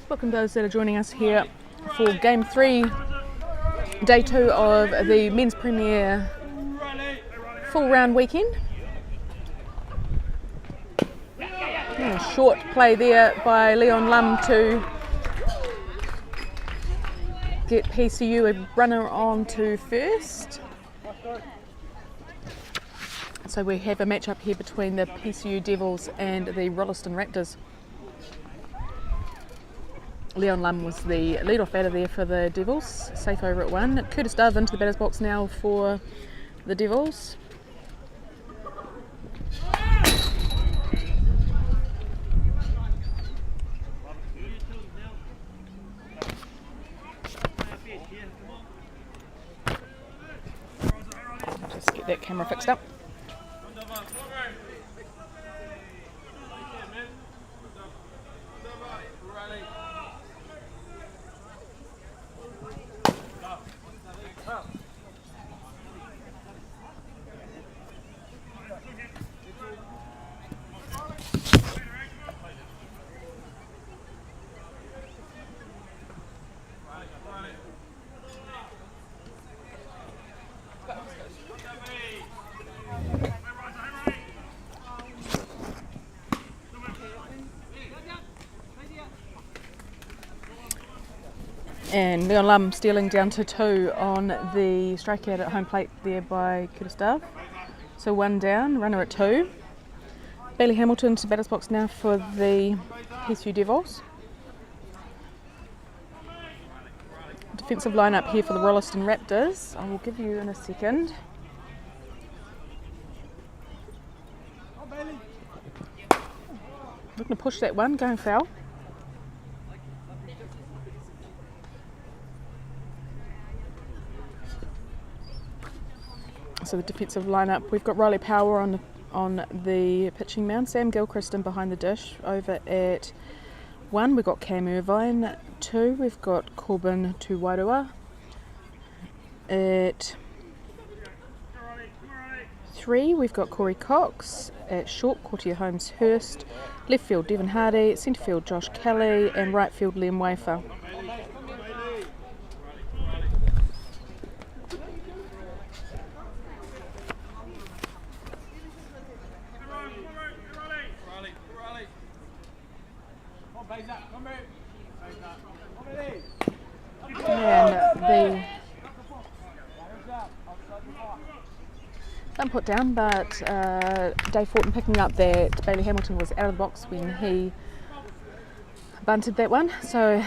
Welcome those that are joining us here for Game 3, Day 2 of the Men's Premier full round weekend. Short play there by Leon Lum to get PCU a runner on to first. So we have a match up here between the PCU Devils and the Rolleston Raptors. Leon Lum was the lead-off batter there for the Devils, safe over at 1. Curtis Dove into the batter's box now for the Devils. Just get that camera fixed up. And Leon Lum stealing down to 2 on the strikeout at home plate there by Curtis Dove. So 1 down, runner at 2. Bailey Hamilton to batter's box now for the PCU Devils. Defensive lineup here for the Rolleston Raptors. I will give you in a second. Looking to push that one, going foul. So the defensive lineup, we've got Riley Power on the pitching mound, Sam Gilchrist in behind the dish. Over at 1, we've got Cam Irvine. 2, we've got Corbin Tuwairua. At 3, we've got Corey Cox. At short, Cortia Holmes Hurst. Left field, Devon Hardy. Centre field, Josh Kelly. And right field, Liam Wafer. And the put down, but Dave Fortin picking up that Bailey Hamilton was out of the box when he bunted that one. So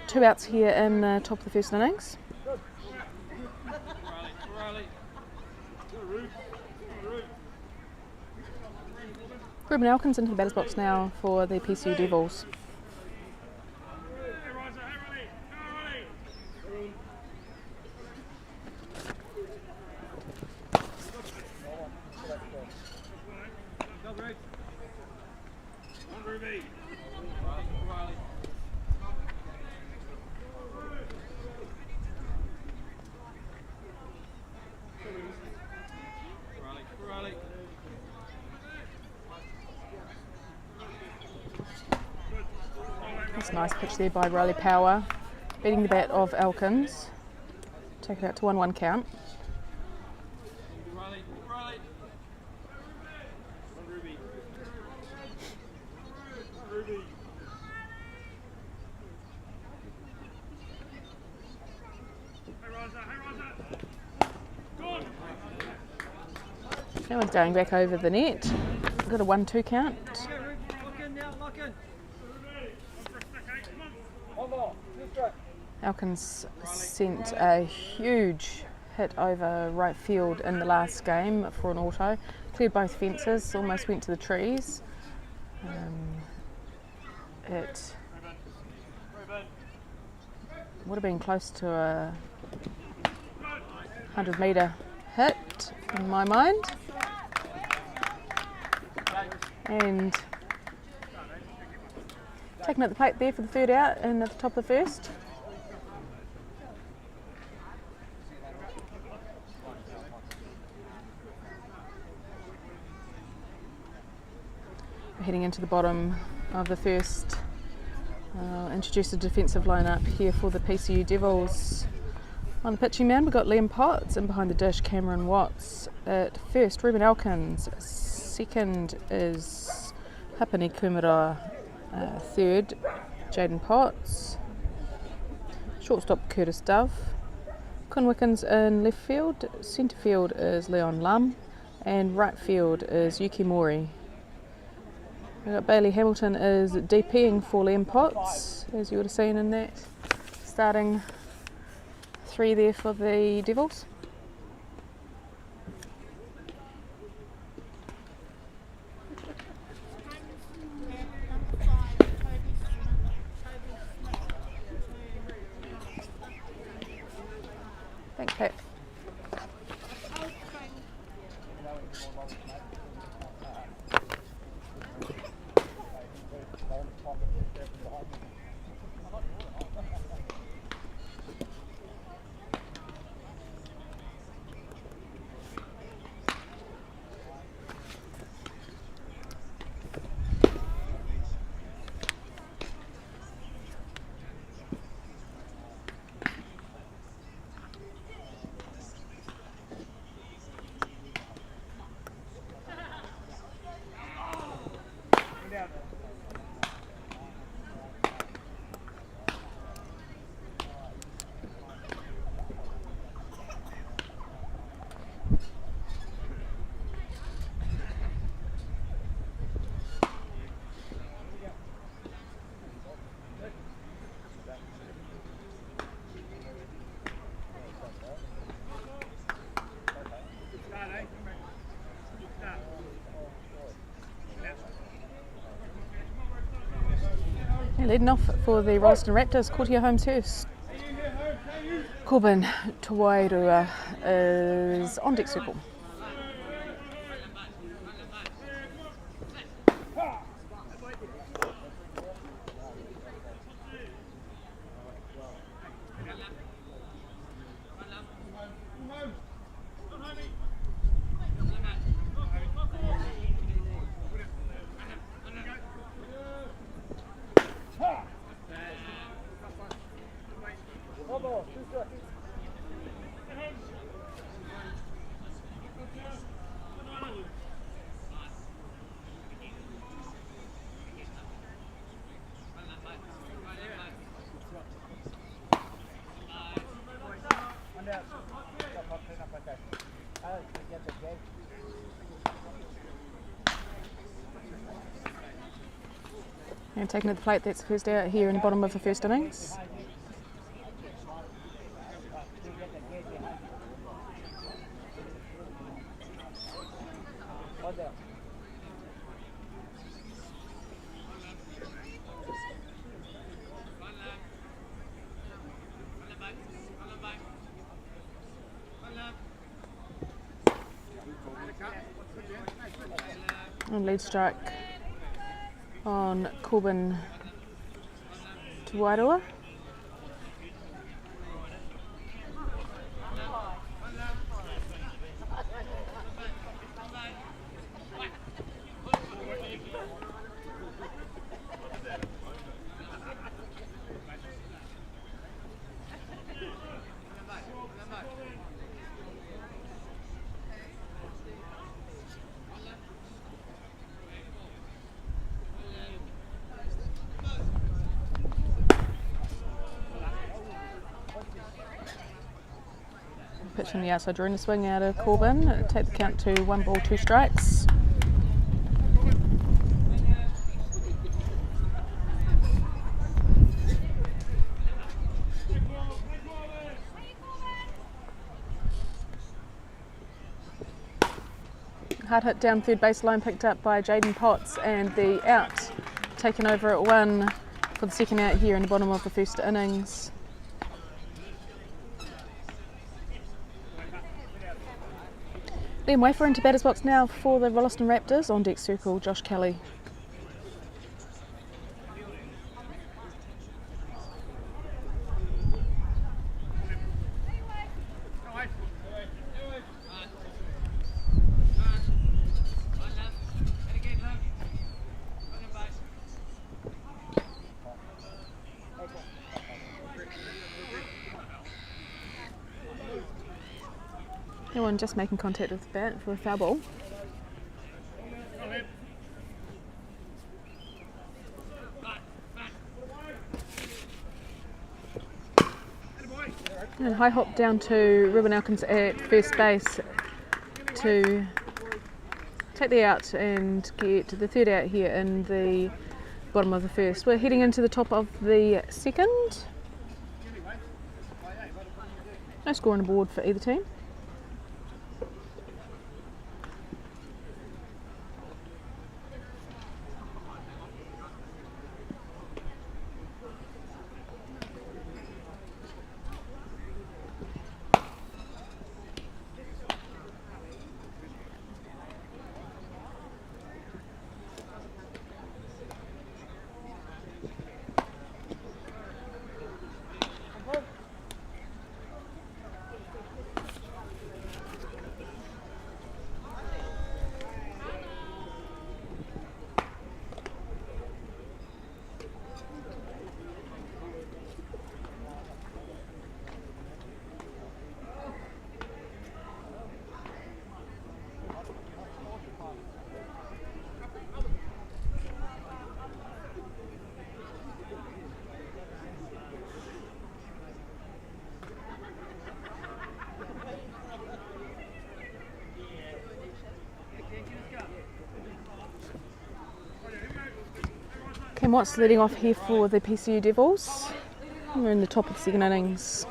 2 outs here in the top of the first innings. Ruben Elkins into the batter's box now for the PCU Devils. That's a nice pitch there by Riley Power, beating the bat of Elkins. Take it out to 1-1 count. That one's going back over the net. Got a 1-2 count. Elkins sent a huge hit over right field in the last game for an auto. Cleared both fences, almost went to the trees. It would have been close to a 100-metre hit in my mind. And taking out the plate there for the 3rd out and at the top of the 1st. We're heading into the bottom of the 1st I'll introduce the defensive lineup here for the PCU Devils. On the pitching mound, we've got Liam Potts, and behind the dish, Cameron Watts. At first, Ruben Elkins. Second is Hapani Kumara. Third, Jaden Potts. Shortstop, Curtis Dove. Con Wickens in left field. Centre field is Leon Lum. And right field is Yuki Mori. We've got Bailey Hamilton is DPing for Liam Potts, as you would have seen in that starting 3 there for the Devils. Thanks, Pat. Leading off for the Rolleston Raptors, Kortia Holmes first. Corbin Tawairua is on deck circle. And taking at the plate, that's the first out here in the bottom of the first innings. And lead strike on Corbin Tawairua. Pitch on the outside, drawing the swing out of Corbin. Take the count to 1 ball, 2 strikes. Hard hit down third baseline, picked up by Jaden Potts, and the out taken over at 1 for the second out here in the bottom of the first innings. Liam Wafer into batter's box now for the Rolleston Raptors. On deck circle, Josh Kelly. No one just making contact with the bat for a foul ball. And high hop down to Ruben Elkins at first base to take the out and get the third out here in the bottom of the first. We're heading into the top of the second. No score on the board for either team. Cam Watts leading off here for the PCU Devils. We're in the top of the second innings.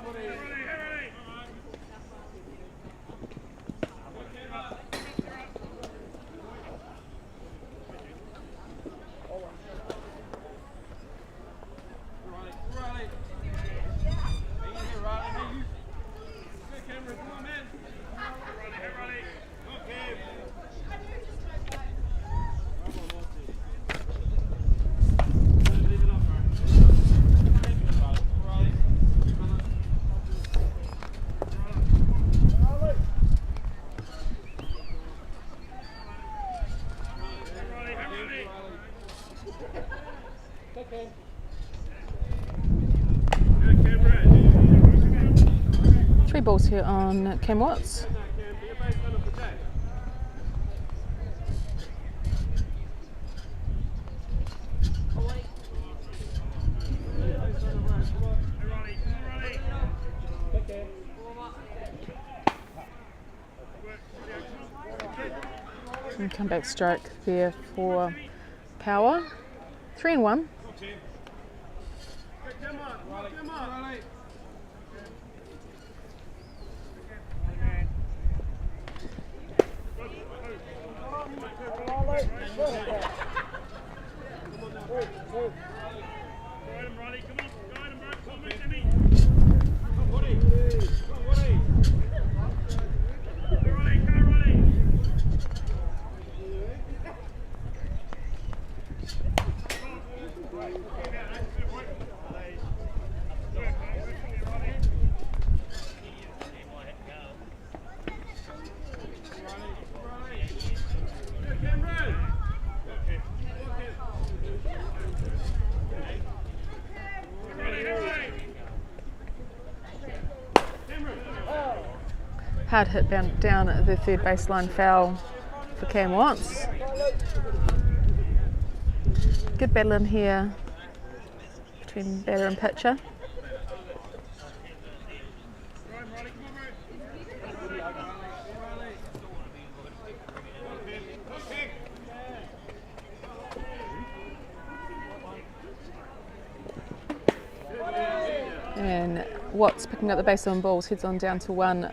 Three balls here on Cam Watts. And comeback strike there for Power. 3-1. Hard hit down at the third baseline, foul for Cam Watts. Good battle in here between batter and pitcher. And Watts picking up the base on balls, heads on down to 1.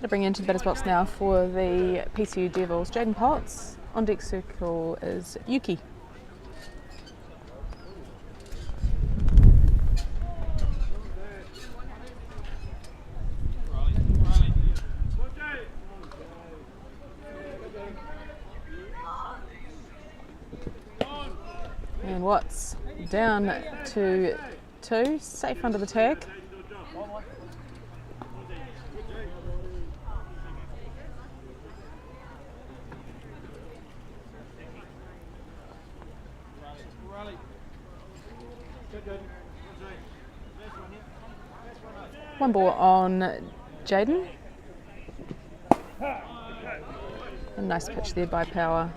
To bring into the batter's box now for the PCU Devils. Jaden Potts. On deck circle is Yuki. And Watts down to 2, safe under the tag. One ball on Jaden. A nice pitch there by Power.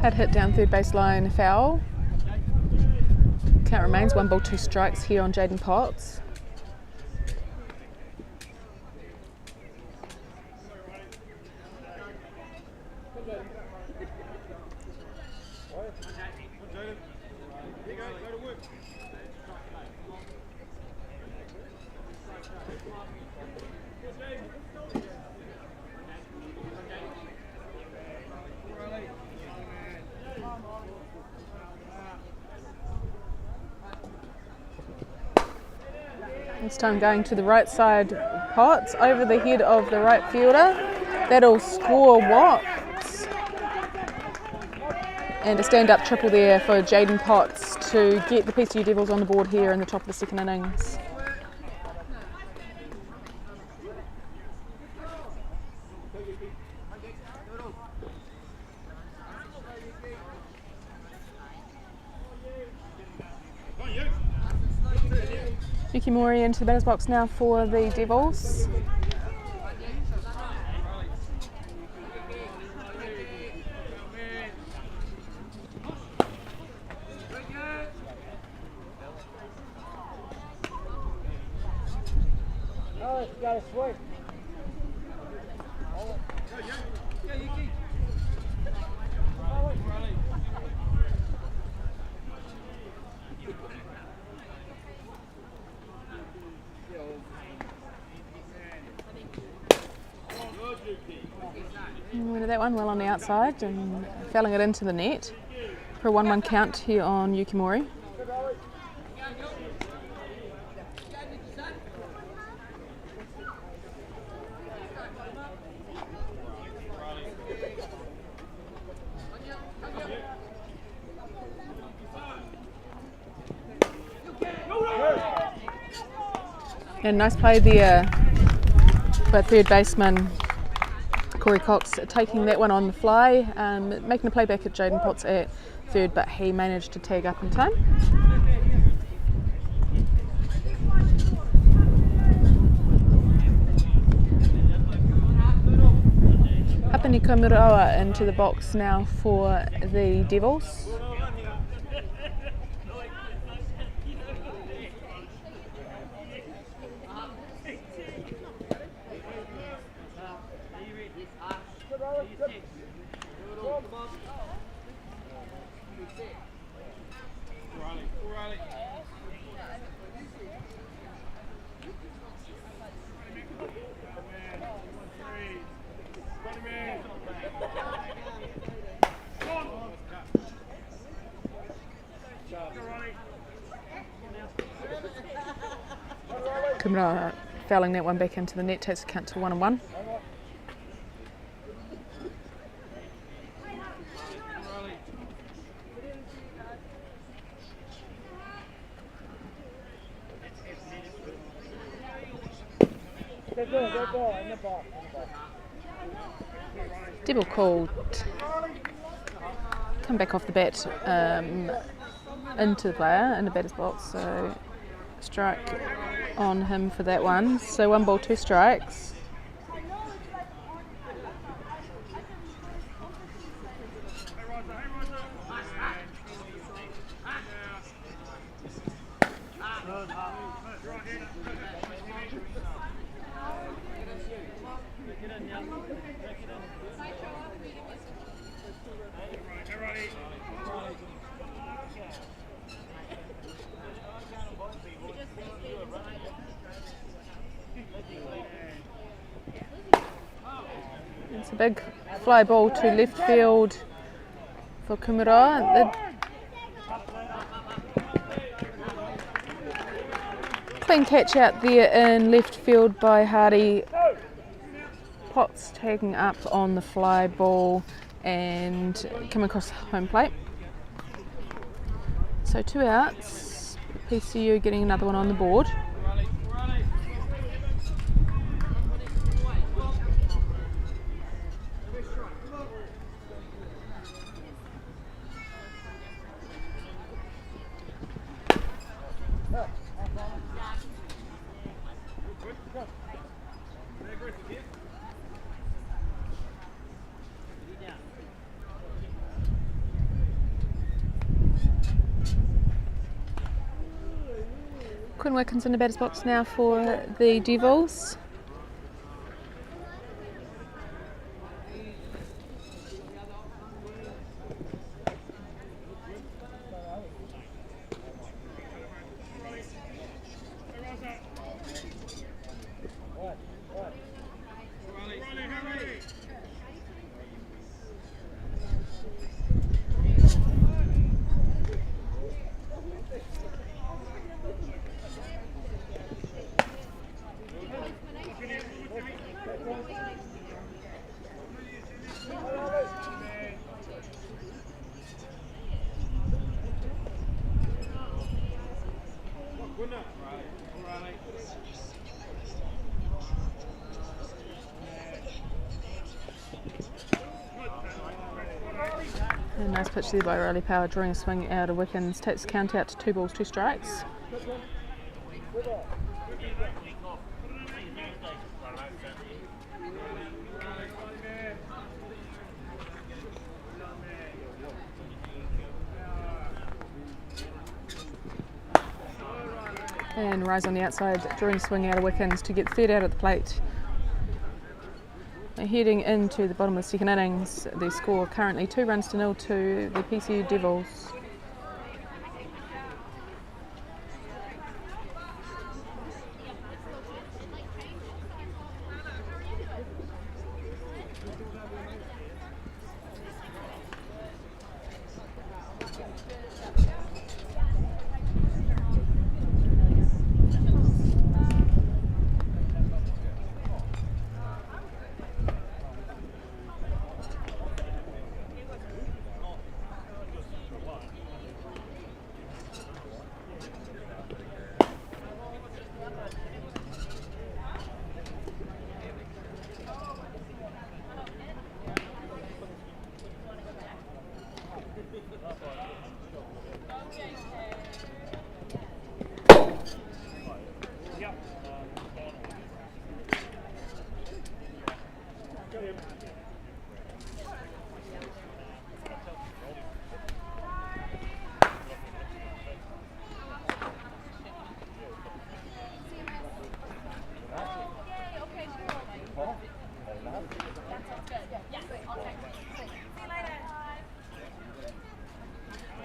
Had hit down third baseline, foul. Count remains 1 ball 2 strikes here on Jaden Potts. This time going to the right side, Potts over the head of the right fielder. That'll score Watts. And a stand-up triple there for Jaden Potts to get the PCU Devils on the board here in the top of the second innings. Yukimori into the batter's box now for the Devils. Winner that one well on the outside and fouling it into the net for a 1-1 count here on Yukimori. And nice play there by third baseman Corey Cox, taking that one on the fly, making a play back at Jaden Potts at third, but he managed to tag up in time. Hapaniko Muroa into the box now for the Devils. Kumara fouling that one back into the net, takes the count to 1-1. Devil called, come back off the bat into the player in the batter's box, so strike on him for that one. So 1 ball 2 strikes. It's a big fly ball to left field for Kumura. Clean catch out there in left field by Hardy. Potts tagging up on the fly ball and coming across home plate. So 2 outs. PCU getting another one on the board. Quinn Wickens in the batter's box now for the Devils. A nice pitch there by Riley Power, drawing a swing out of Wickens, takes the count out to 2 balls, 2 strikes. And Rise on the outside, drawing a swing out of Wickens to get third out at the plate. Heading into the bottom of the second innings, the score currently 2-0 to the PCU Devils.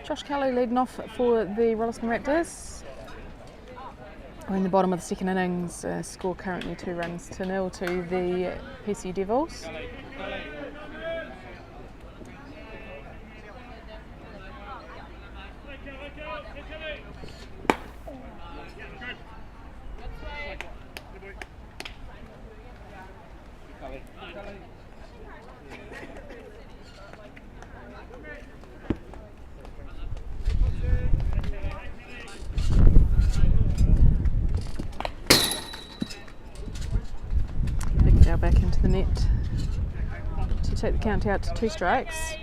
Josh Kelly leading off for the Rolleston Raptors. We're in the bottom of the second innings, score currently 2-0 to the PCU Devils. Back into the net to take the count out to 2 strikes.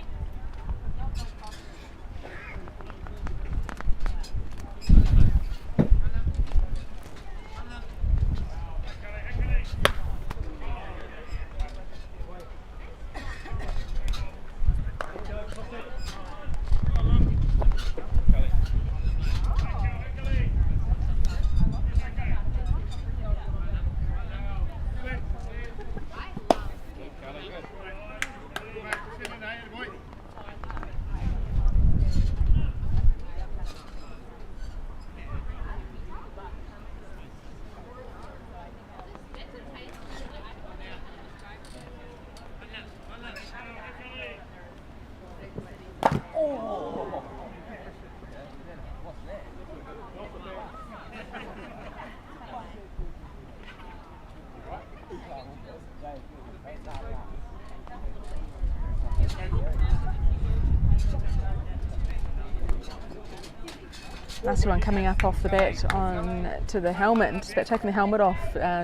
Nasty one coming up off the bat on to the helmet, and just about taking the helmet off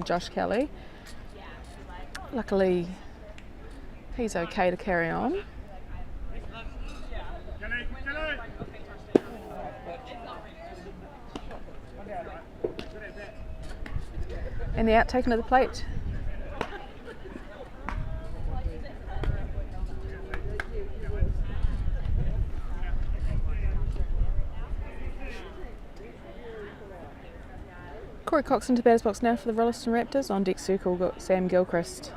Josh Kelly. Luckily, he's okay to carry on. And the out taken at the plate. Corey Cox into batter's box now for the Rolleston Raptors. On deck circle got Sam Gilchrist.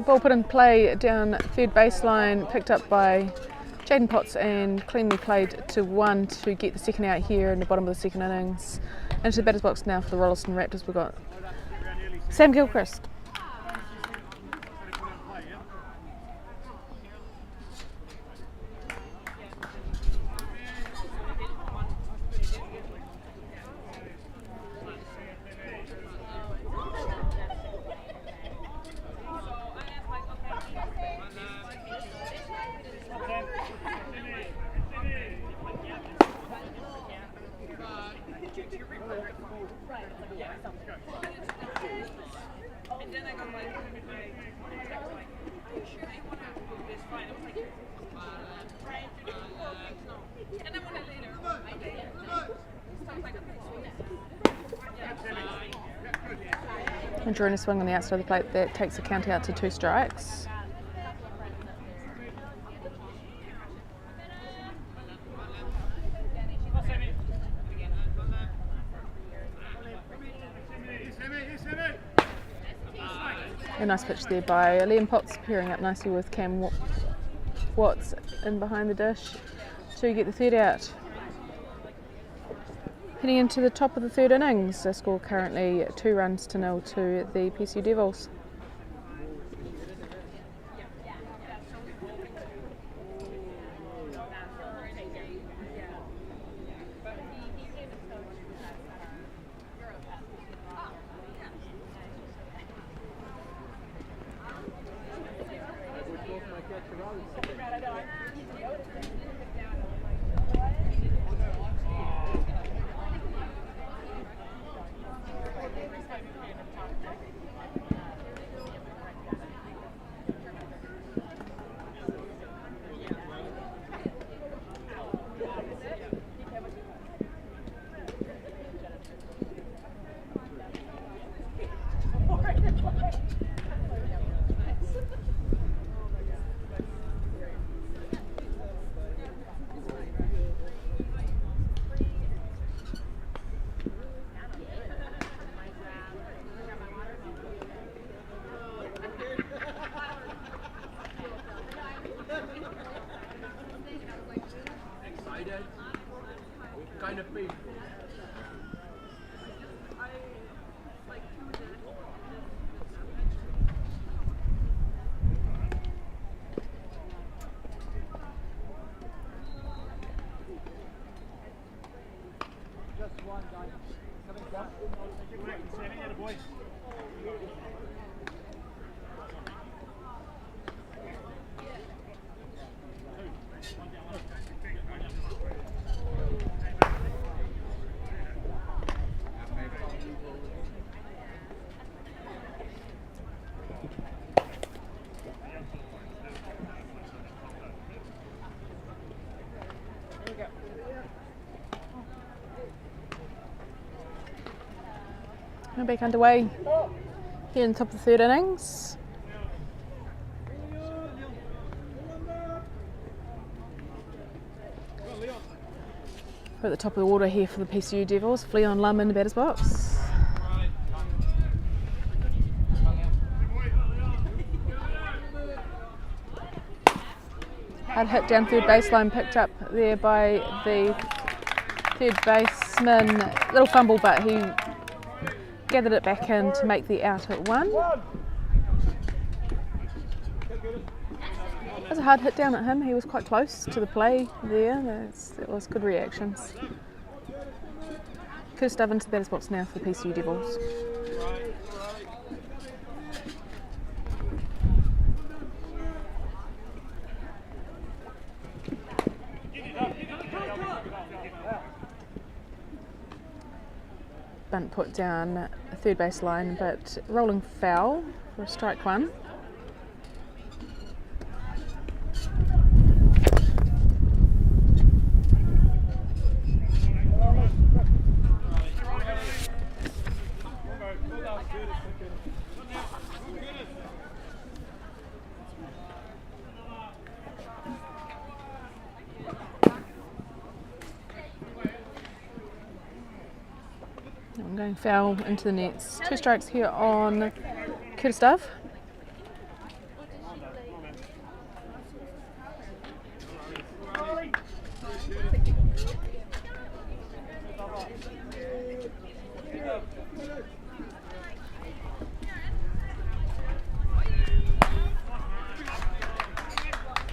Ball put in play down third baseline, picked up by Jaden Potts and cleanly played to one to get the second out here in the bottom of the second innings. Into the batter's box now for the Rolleston Raptors, we've got Sam Gilchrist. And drawing a swing on the outside of the plate that takes the count out to 2 strikes. A nice pitch there by Liam Potts, pairing up nicely with Cam Watts in behind the dish to get the third out. Heading into the top of the third innings, the score currently 2-0 to the PCU Devils. We're back underway here in the top of the third innings. We're at the top of the order here for the PCU Devils. Fleon Lum in the batter's box. hard hit down third baseline, picked up there by the third baseman. Little fumble, but he gathered it back in to make the out at 1. It was a hard hit down at him. He was quite close to the play there. It was good reactions. Curtis Dove into the batter's box now for the PCU Devils. Bunt put down third baseline, but rolling foul for strike 1. I'm going foul into the nets. 2 strikes here on Curtis Dove.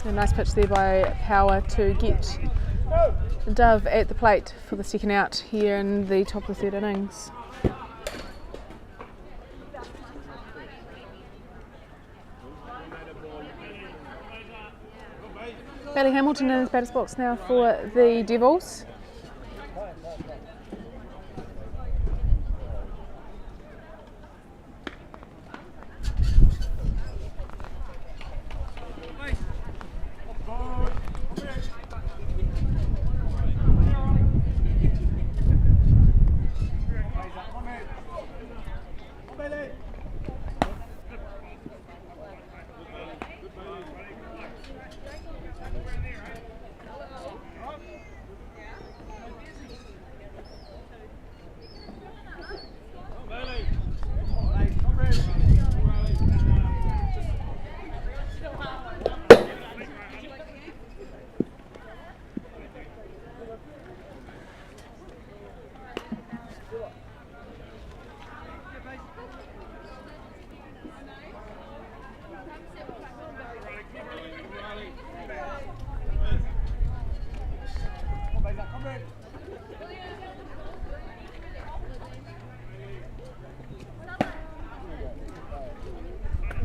A nice pitch there by Power to get Dove at the plate for the second out here in the top of the 3rd innings. Bailey Hamilton in his batter's box now for the Devils.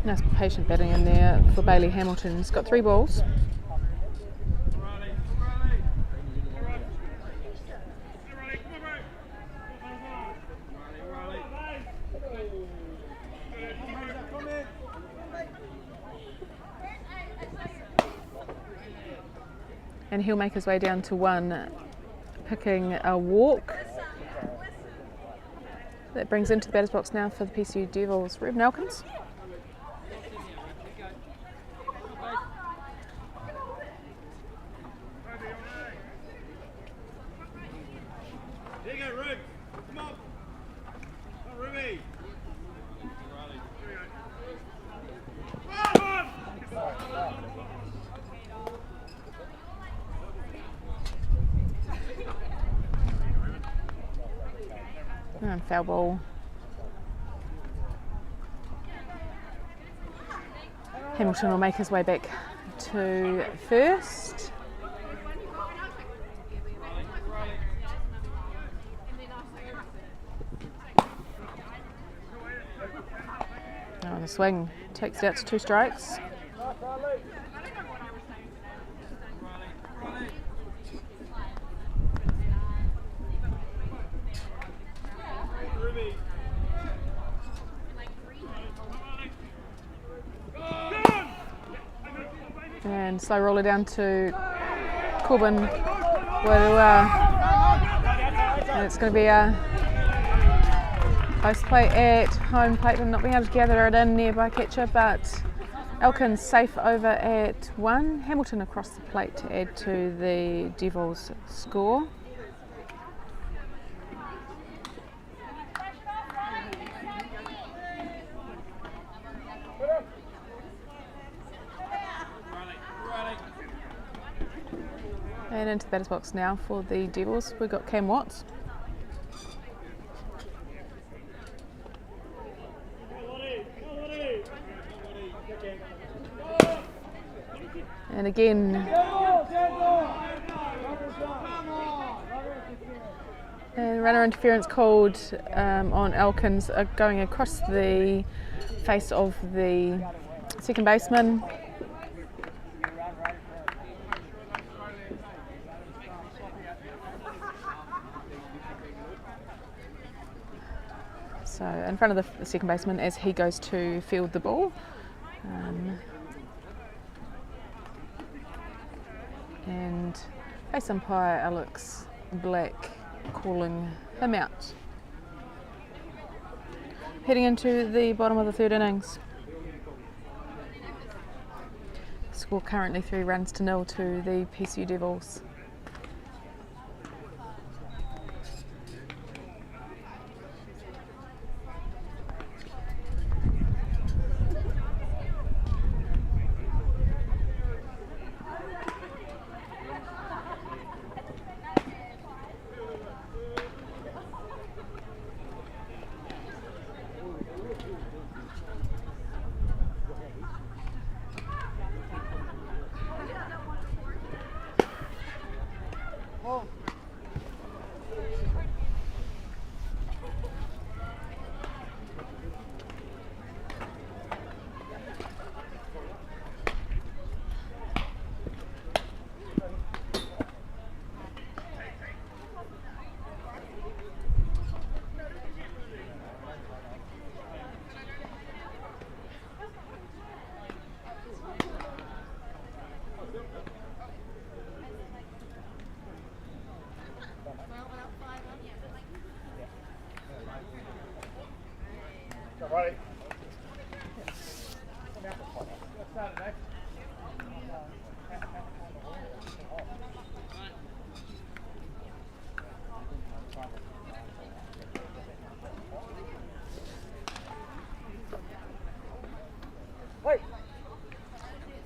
Nice patient batting in there for Bailey Hamilton. He's got 3 balls. And he'll make his way down to 1, picking a walk. That brings into the batter's box now for the PCU Devils, Reuben Elkins. And foul ball. Hamilton will make his way back to first. Oh, the swing takes it out to 2 strikes. And slow roller down to Corbin, and it's going to be a close play at home plate, and not being able to gather it in nearby catcher, but Elkins safe over at 1. Hamilton across the plate to add to the Devils' score. And into the batter's box now for the Devils, we've got Cam Watts. And again, and runner interference called on Elkins, going across the face of the second baseman. So in front of the second baseman as he goes to field the ball. And face umpire Alex Black calling him out. Heading into the bottom of the third innings. Score currently 3-0 to the PCU Devils.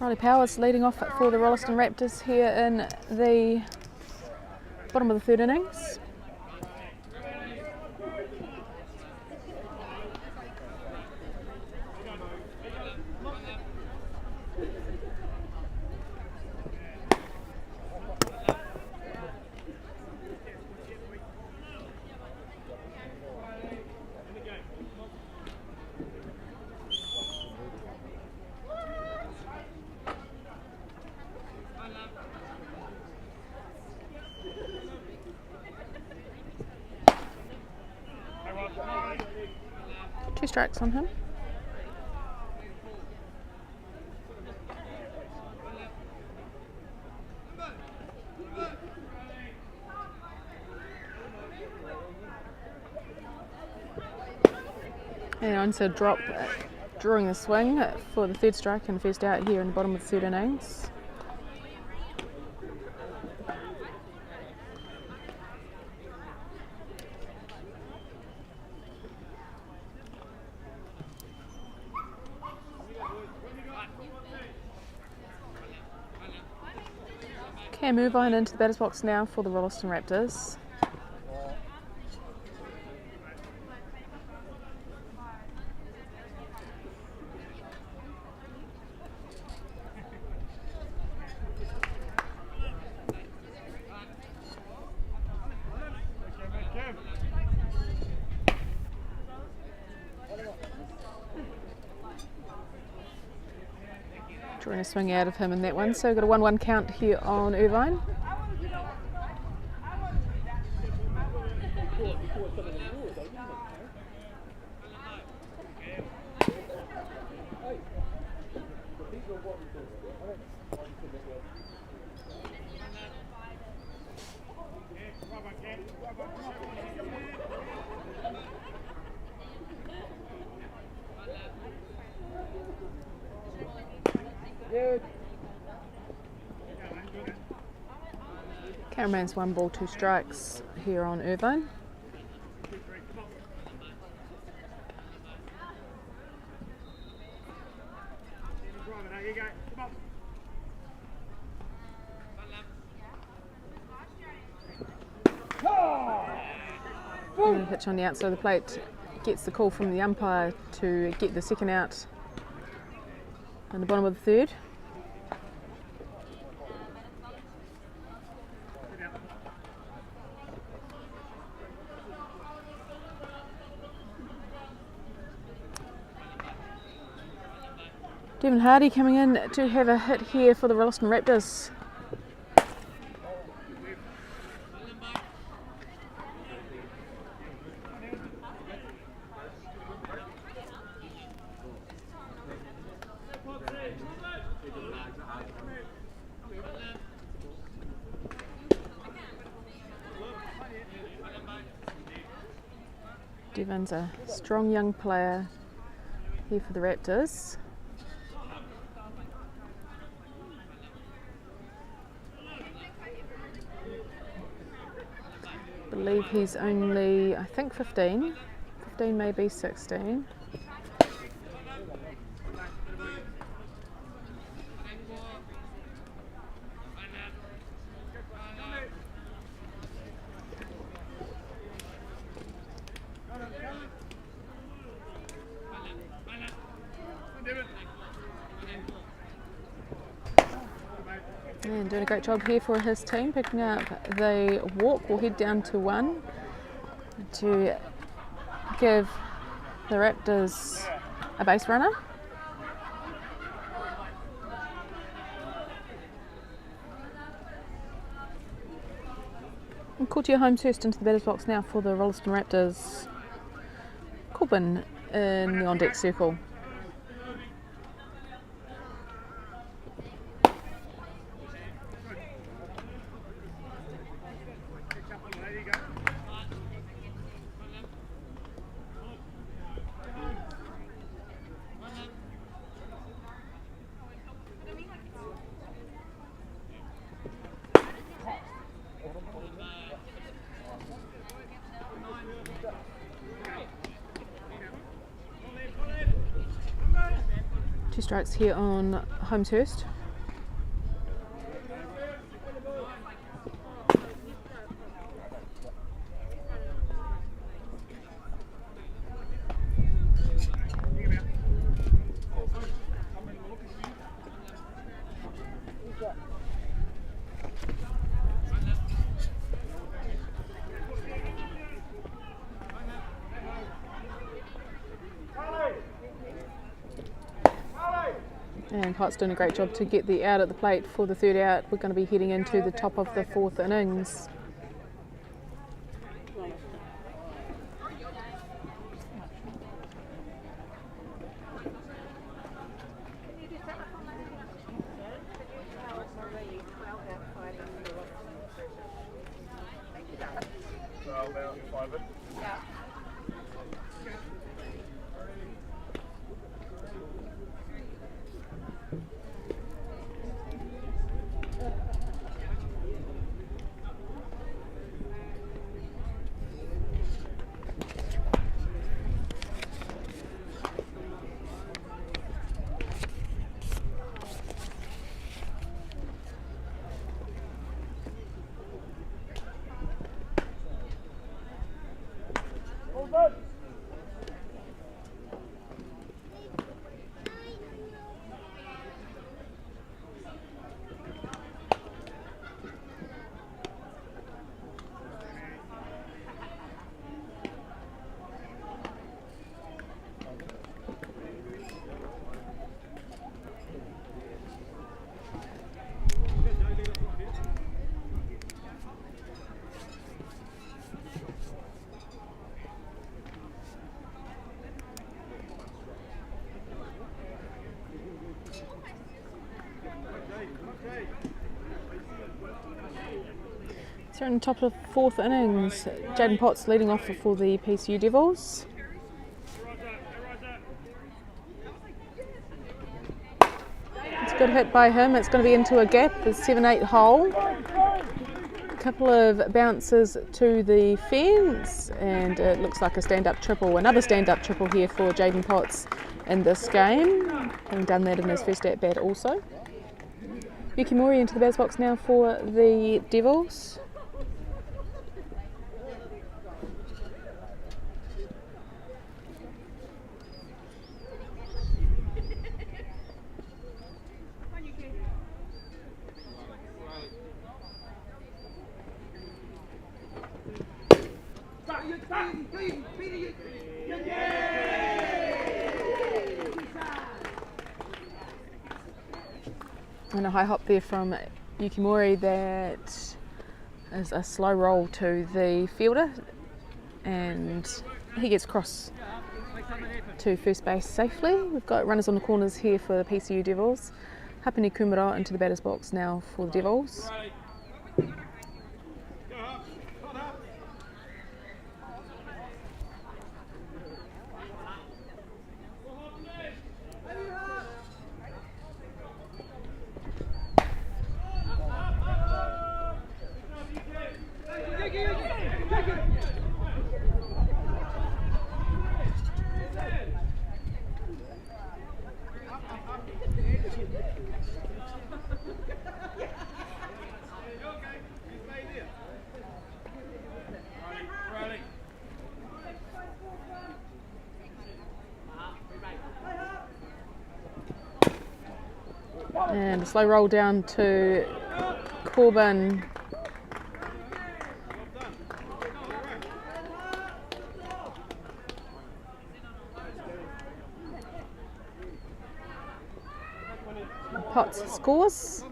Riley Powers leading off for the Rolleston Raptors here in the bottom of the third innings. Two strikes on him. And onto a drop during the swing for the third strike and first out here in the bottom of the third innings. Okay, move on into the batter's box now for the Rolleston Raptors. Drawing a swing out of him in that one, so we've got a 1-1 count here on Irvine. Cameraman's 1 ball, 2 strikes here on Irvine. And pitch on the outside of the plate, gets the call from the umpire to get the second out in the bottom of the third. Devon Hardy coming in to have a hit here for the Rolleston Raptors. Devon's a strong young player here for the Raptors. I believe he's only, I think 15, maybe 16. And doing a great job here for his team, picking up the walk. Will head down to 1 to give the Raptors a base runner. And Courtier Holmes first into the batter's box now for the Rolleston Raptors. Corbin in the on-deck circle. Two strikes here on Holmeshurst. And Pot's doing a great job to get the out at the plate for the third out. We're going to be heading into the top of the fourth innings. So in the top of the fourth innings, Jaden Potts leading off for the PCU Devils. It's a good hit by him. It's going to be into a gap, the 7-8 hole. A couple of bounces to the fence, and it looks like a stand-up triple. Another stand-up triple here for Jaden Potts in this game, having done that in his first at-bat also. Yukimori into the batter's box now for the Devils. And a high hop there from Yukimori that is a slow roll to the fielder, and he gets across to first base safely. We've got runners on the corners here for the PCU Devils. Hapani Kumara into the batter's box now for the Devils. And a slow roll down to Corbin. Potts scores.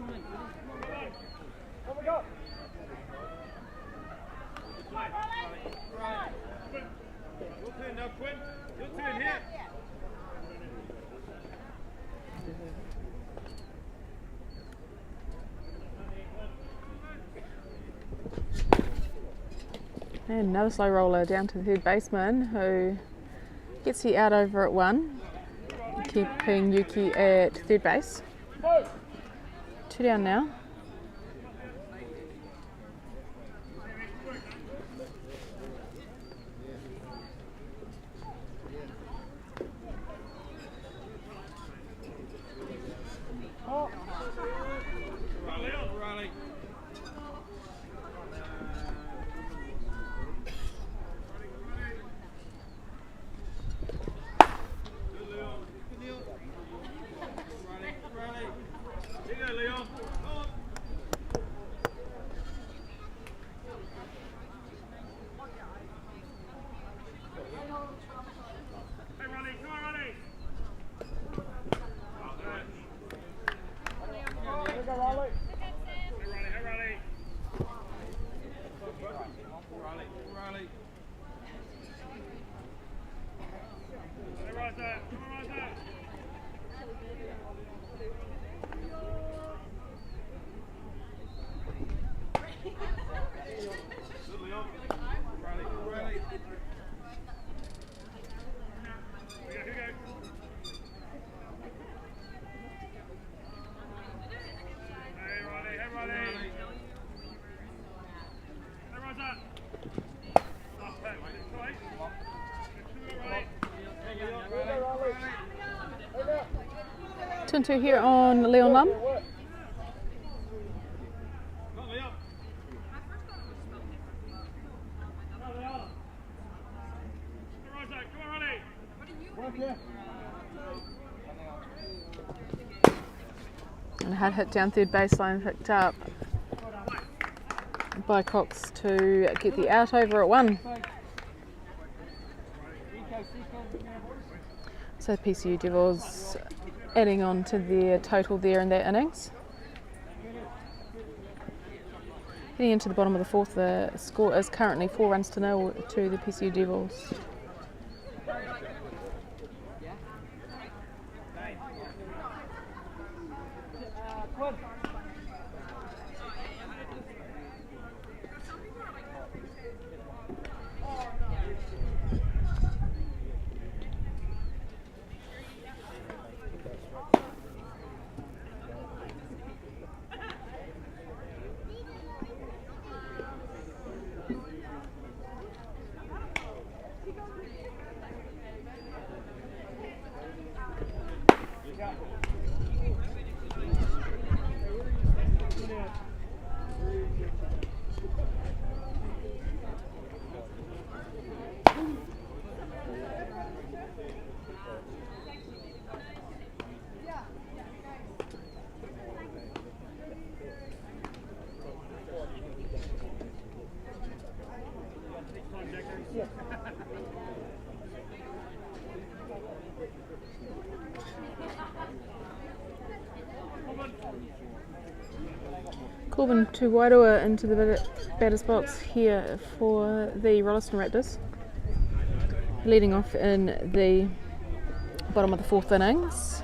And another slow roller down to the third baseman, who gets the out over at 1, keeping Yuki at third base. 2 down now. Turn 2 here on Leon Lum. And a hard hit down third baseline, picked up by Cox to get the out over at 1. So PCU Devils adding on to their total there in that innings. Heading into the bottom of the 4th, the score is currently 4-0 to the PCU Devils. Corbin to Wairoa into the batter's box here for the Rolleston Raptors. Leading off in the bottom of the fourth innings.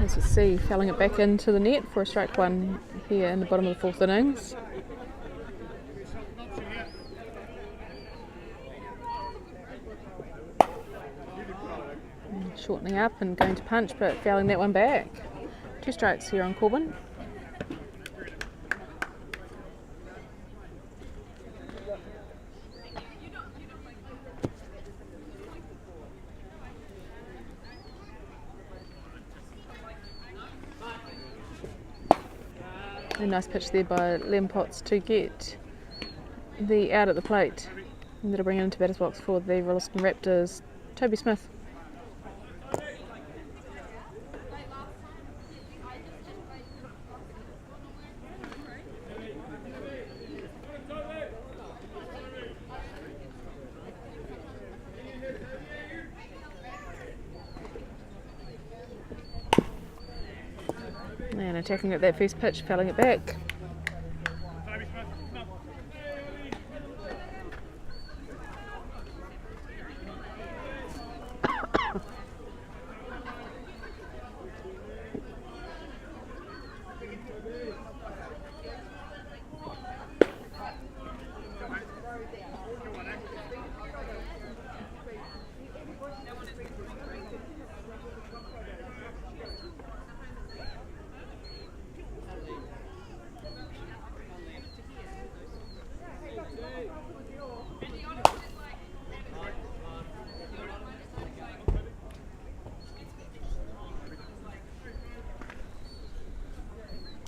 As you see, fouling it back into the net for a strike one here in the bottom of the fourth innings. And shortening up and going to punch, but fouling that one back. 2 strikes here on Corbin. A nice pitch there by Liam Potts to get the out at the plate. And that'll bring it into batter's box for the Rolleston Raptors, Toby Smith. And attacking at that first pitch, fouling it back.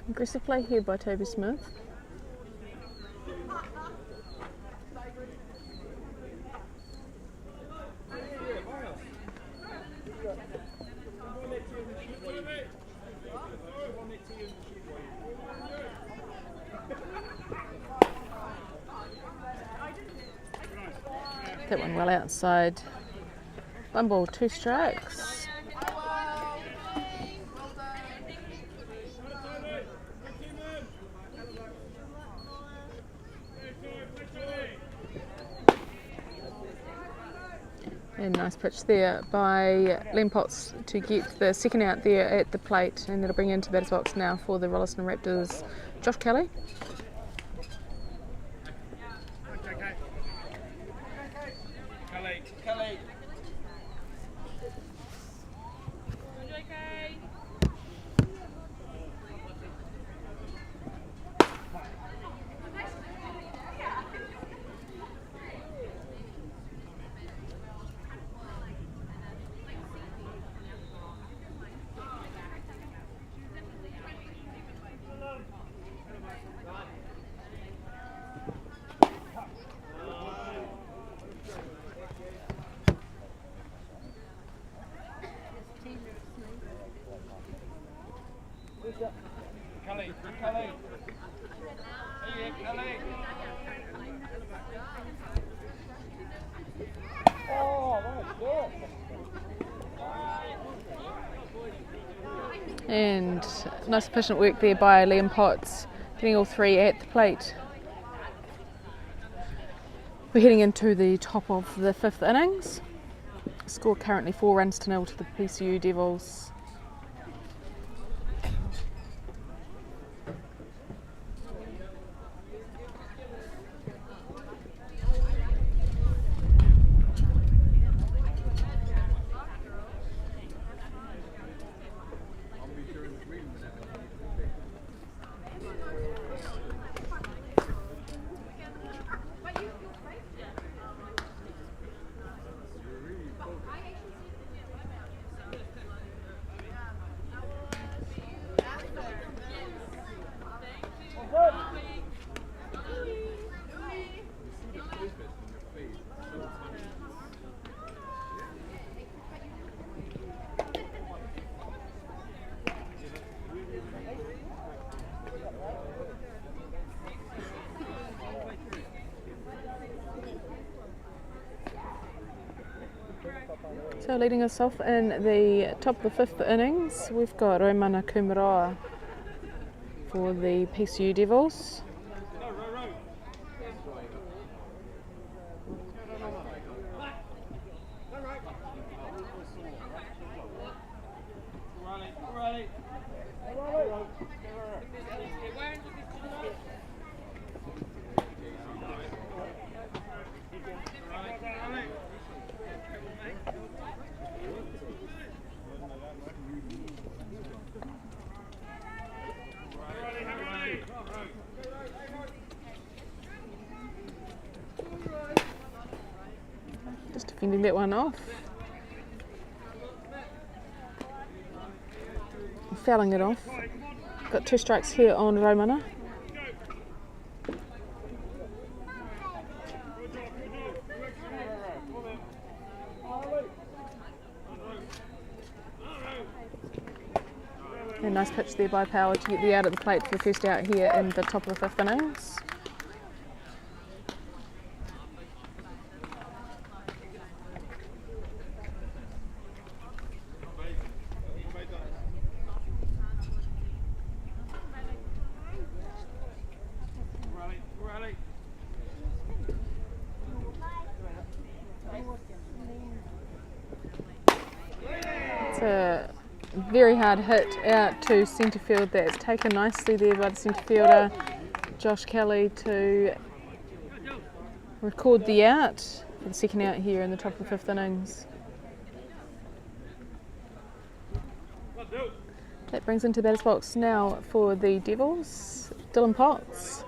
Aggressive play here by Toby Smith. That one well outside. 1 ball, 2 strikes. And nice pitch there by Liam Potts to get the second out there at the plate, and that'll bring into batter's box now for the Rolleston Raptors, Josh Kelly. And nice efficient work there by Liam Potts, getting all 3 at the plate. We're heading into the top of the 5th innings. Score currently 4-0 to the PCU Devils. So leading us off in the top of the 5th innings, we've got Raimana Kumaroa for the PCU Devils. Just defending that one off. Fouling it off. Got 2 strikes here on Raimana. A nice pitch there by Power to get the out at the plate for the first out here in the top of the 5th innings. It's a very hard hit out to centre field. That's taken nicely there by the centre fielder Josh Kelly to record the out for the second out here in the top of the 5th innings. That brings into batter's box now for the Devils, Dylan Potts.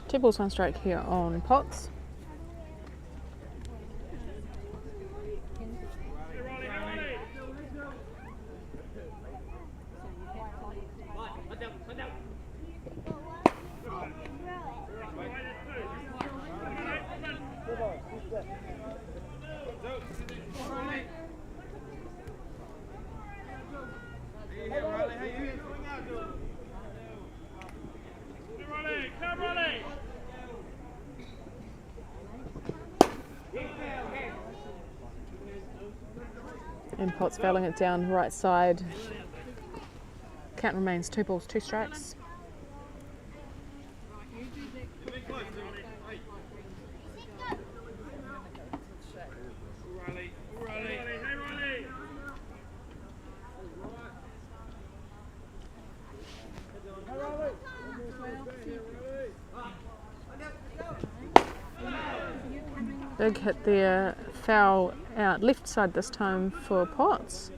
Two balls, 1 strike here on Potts. And Potts fouling it down right side. Count remains 2 balls, 2 strikes. Big hit there, foul out left side this time for Potts.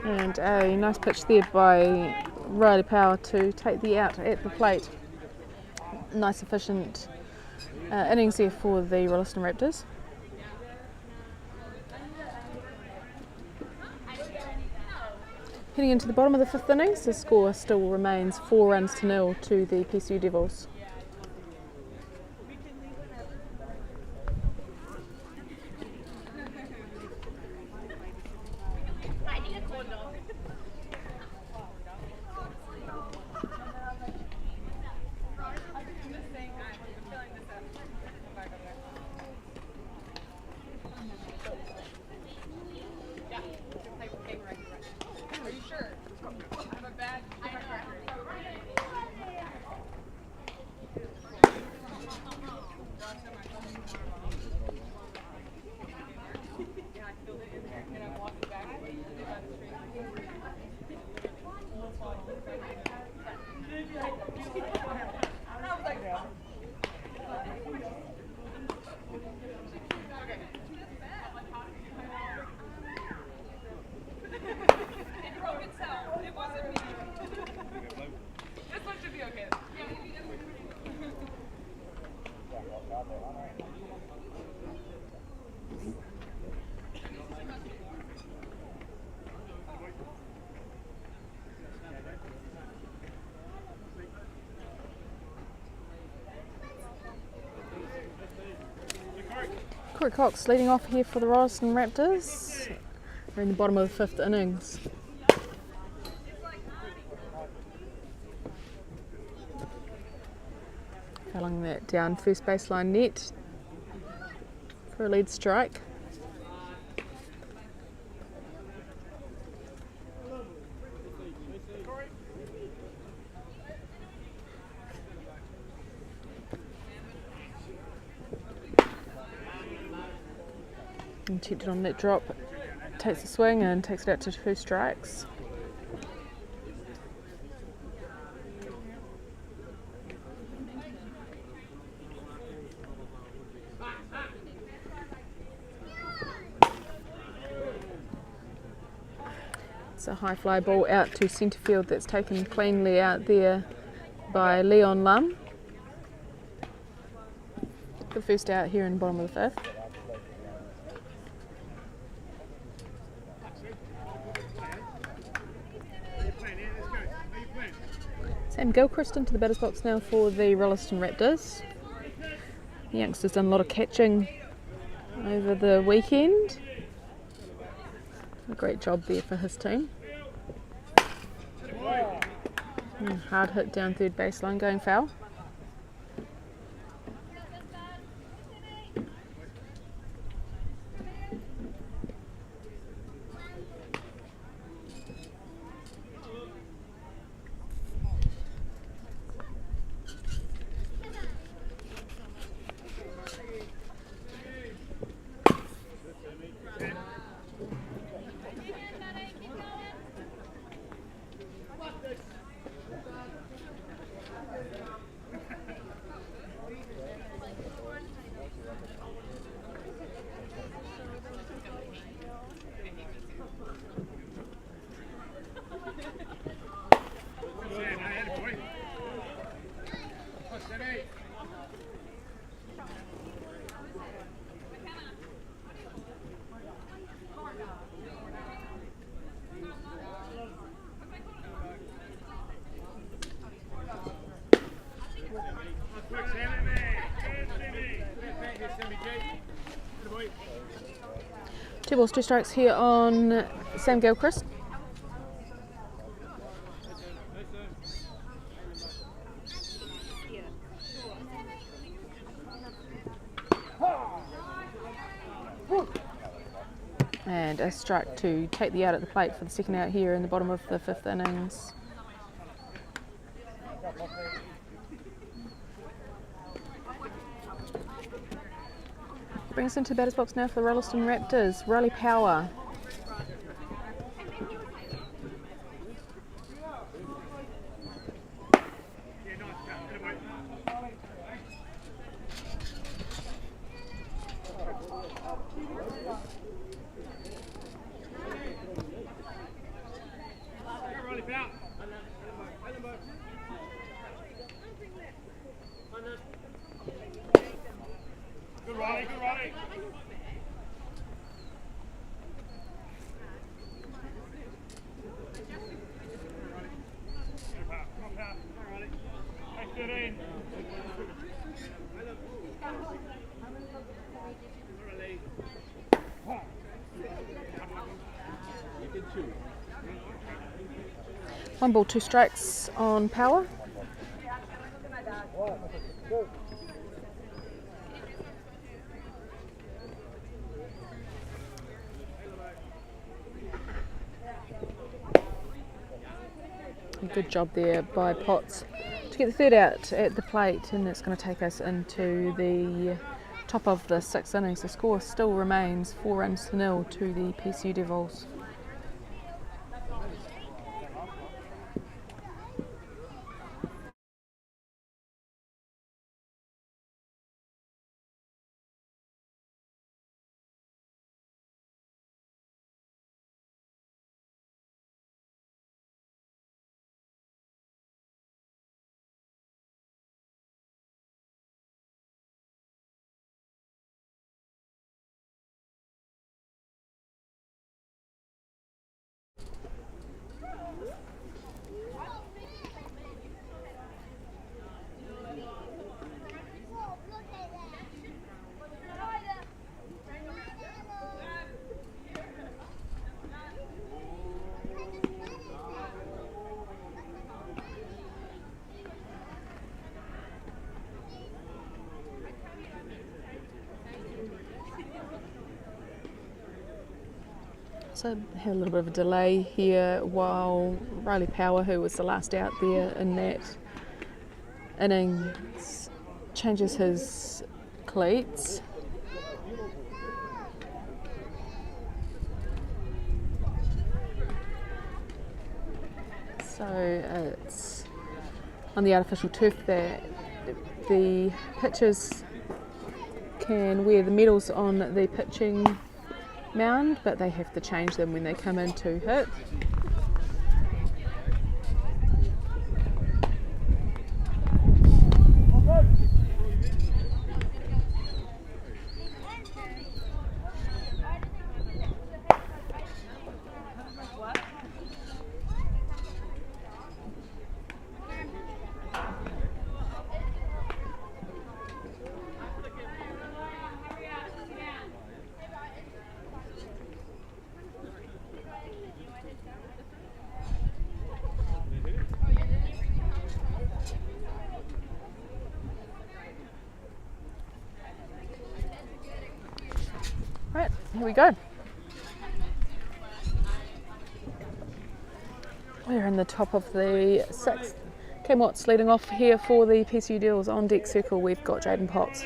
And a nice pitch there by Riley Power to take the out at the plate. Nice efficient innings there for the Rolleston Raptors. Heading into the bottom of the 5th innings, the score still remains 4-0 to the PCU Devils. Are you sure? Corey Cox leading off here for the Rolleston Raptors. We're in the bottom of the 5th innings. Fouling that down first baseline net for a lead strike. Intended on that drop, takes a swing and takes it out to 2 strikes. It's a high fly ball out to centre field that's taken cleanly out there by Leon Lum. The first out here in the bottom of the 5th. Sam Gilchrist into the batter's box now for the Rolleston Raptors. The youngster's done a lot of catching over the weekend. A great job there for his team. And hard hit down third baseline, going foul. Two balls, 2 strikes here on Sam Gilchrist. And a strike to take the out at the plate for the second out here in the bottom of the 5th innings. Brings us into the batter's box now for the Rolleston Raptors. Riley Power. One ball, 2 strikes on Power. Good job there by Potts to get the third out at the plate, and it's going to take us into the top of the 6th innings. The score still remains 4-0 to the PCU Devils. So had a little bit of a delay here while Riley Power, who was the last out there in that innings, changes his cleats. So it's on the artificial turf that the pitchers can wear the medals on the pitching mound, but they have to change them when they come in to hit. Right, here we go. We're in the top of the 6th. Cam Watts leading off here for the PCU Deals. On deck circle we've got Jaden Potts.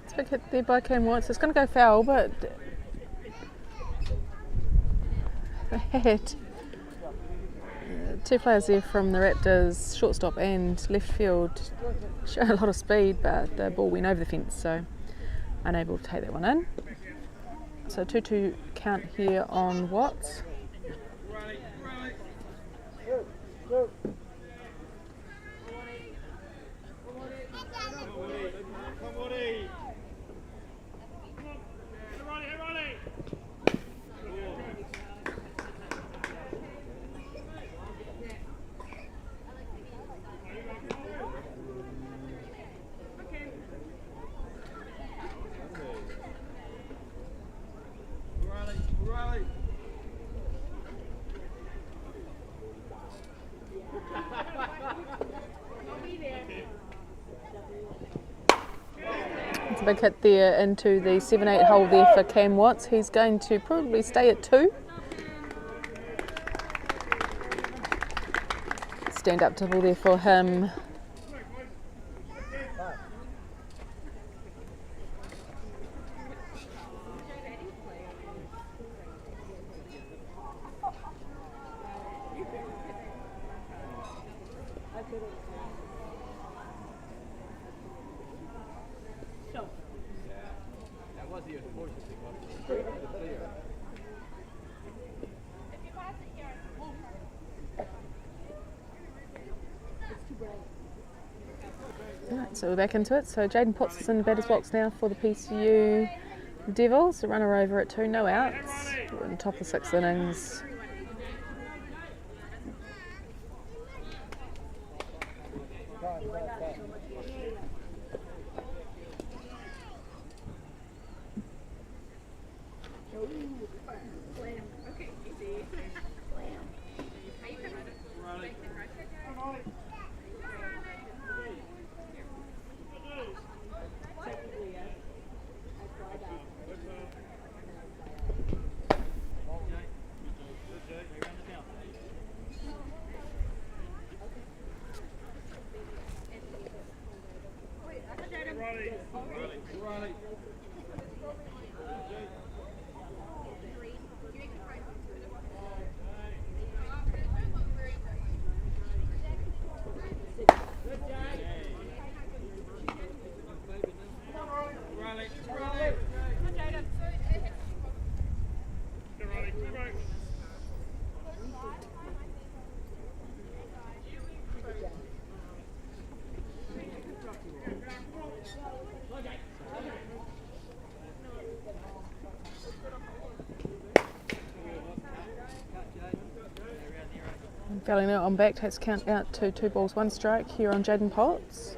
It's a big hit there by Cam Watts. It's going to go foul, but they had two players there from the Raptors, shortstop and left field, show a lot of speed, but the ball went over the fence, so unable to take that one in. So 2-2 count here on Watts. It's a big hit there into the 7-8 hole there for Cam Watts. He's going to probably stay at 2. Stand up double there for him. Right, so we're back into it. So Jaden Potts is in the batter's box now for the PCU Devils. A runner over at 2, no outs. We're in top of the 6th innings. Failing out on back takes count out to 2 balls 1 strike here on Jaden Potts.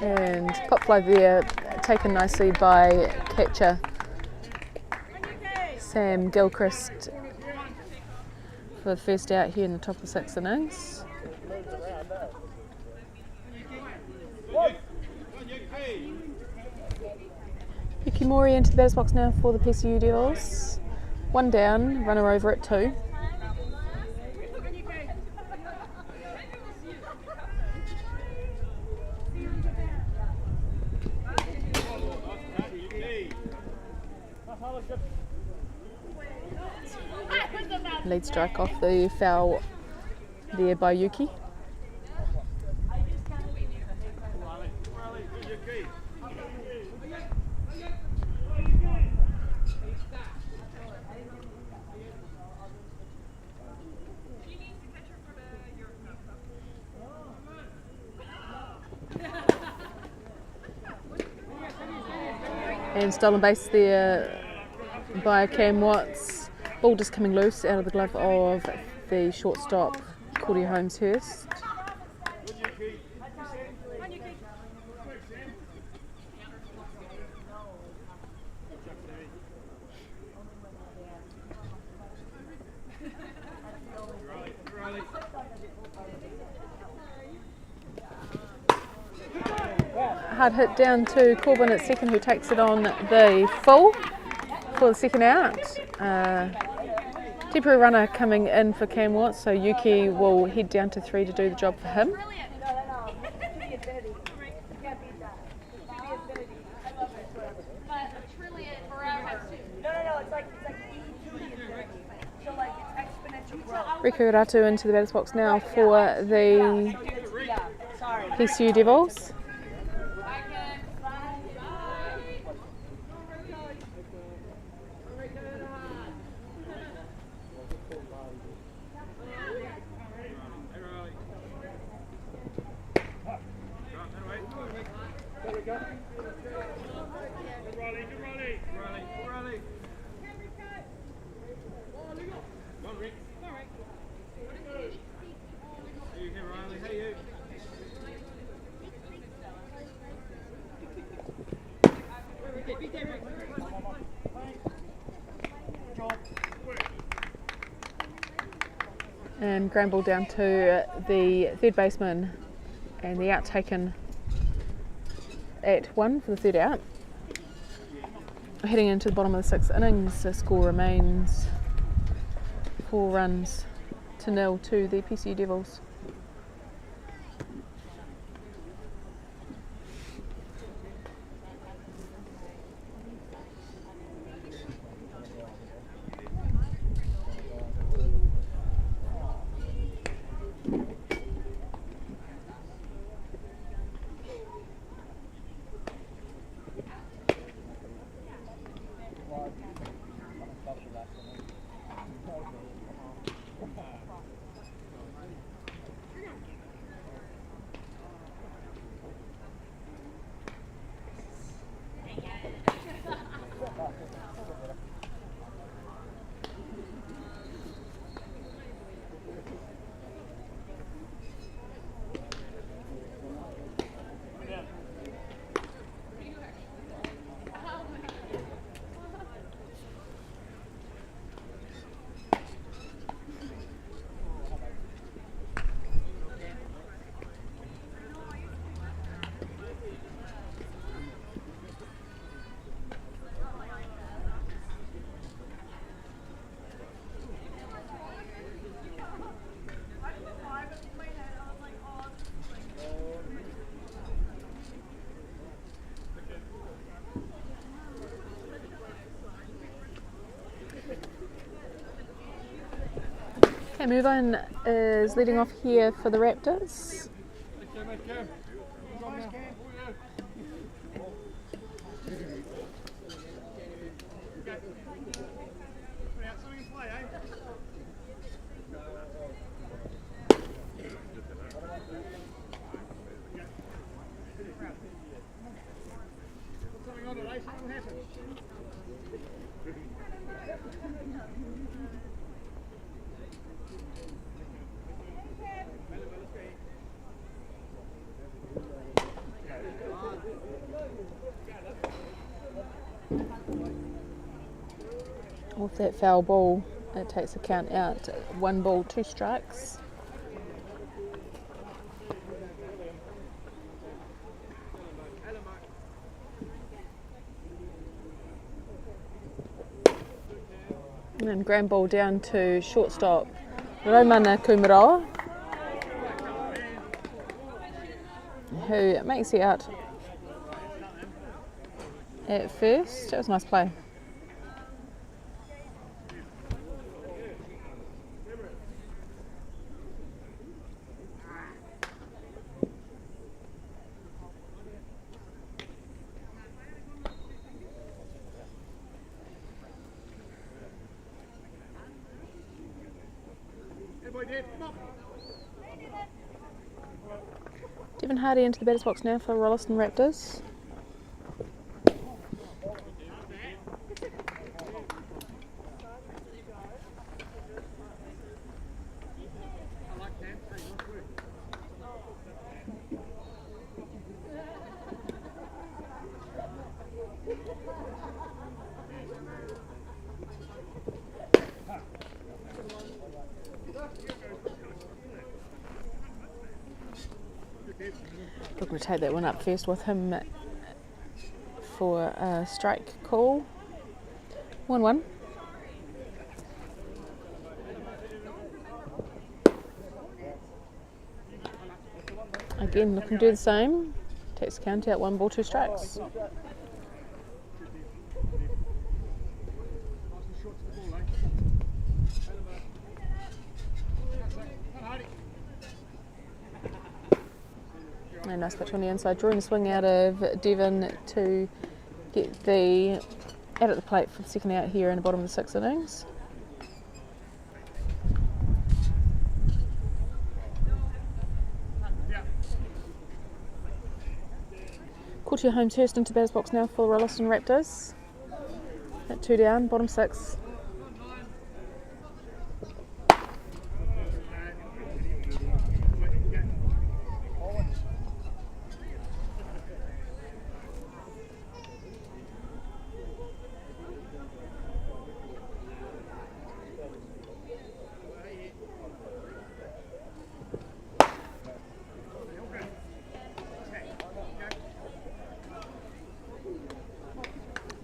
And pop fly there, taken nicely by catcher Sam Gilchrist for the first out here in the top of the 6th innings. Yukimori into the batter's box now for the PCU Devils. 1 down, runner over at 2. Lead strike off the foul there by Yuki. And stolen base there by Cam Watts. Ball just coming loose out of the glove of the shortstop, Cordy Holmeshurst. Hard hit down to Corbin at second, who takes it on the full for the second out. Temporary runner coming in for Cam Watts, so Yuki will head down to 3 to do the job for him. Riku Ratu into the batter's box now for the PCU Devils. And ground ball down to the third baseman, and the out taken at 1 for the third out. Heading into the bottom of the 6th innings, the score remains 4 runs to 0 to the PCU Devils. Okay, Mervyn is leading off here for the Raptors. Off that foul ball, it takes the count out. 1 ball, 2 strikes. And grand ball down to shortstop Romana Kumaro, who makes it out at first. That was a nice play. Devon Hardy into the batter's box now for Rolleston Raptors. We're going to take that one up first with him for a strike call. 1-1. Again, looking to do the same. Takes count out, 1 ball, 2 strikes. A nice pitch on the inside, drawing the swing out of Devon to get the out at the plate for the second out here in the bottom of the 6th innings. Courtier Holmes-Hurst into batter's box now for Rolleston Raptors. At 2 down, bottom 6.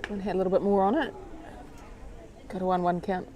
One had a little bit more on it. Got a 1-1 count.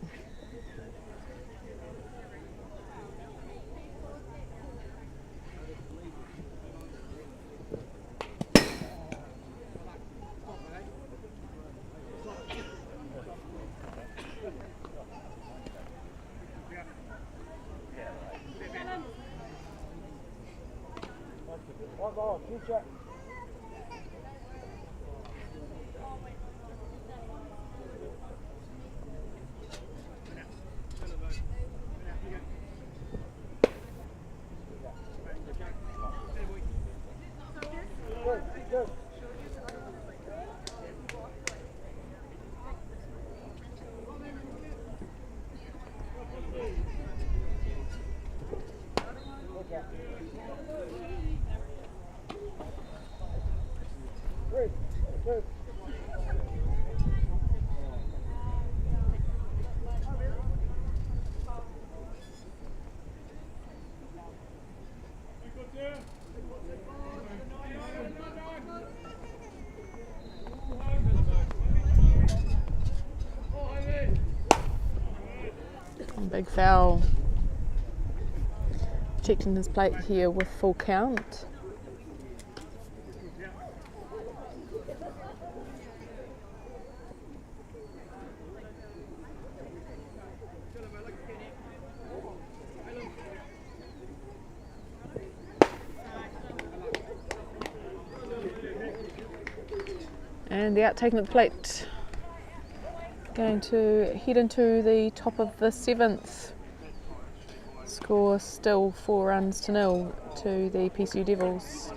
Big foul. Checked in his plate here with full count. And the outtaking of the plate going to head into the top of the 7th. Score still 4 runs to 0 to the PCU Devils.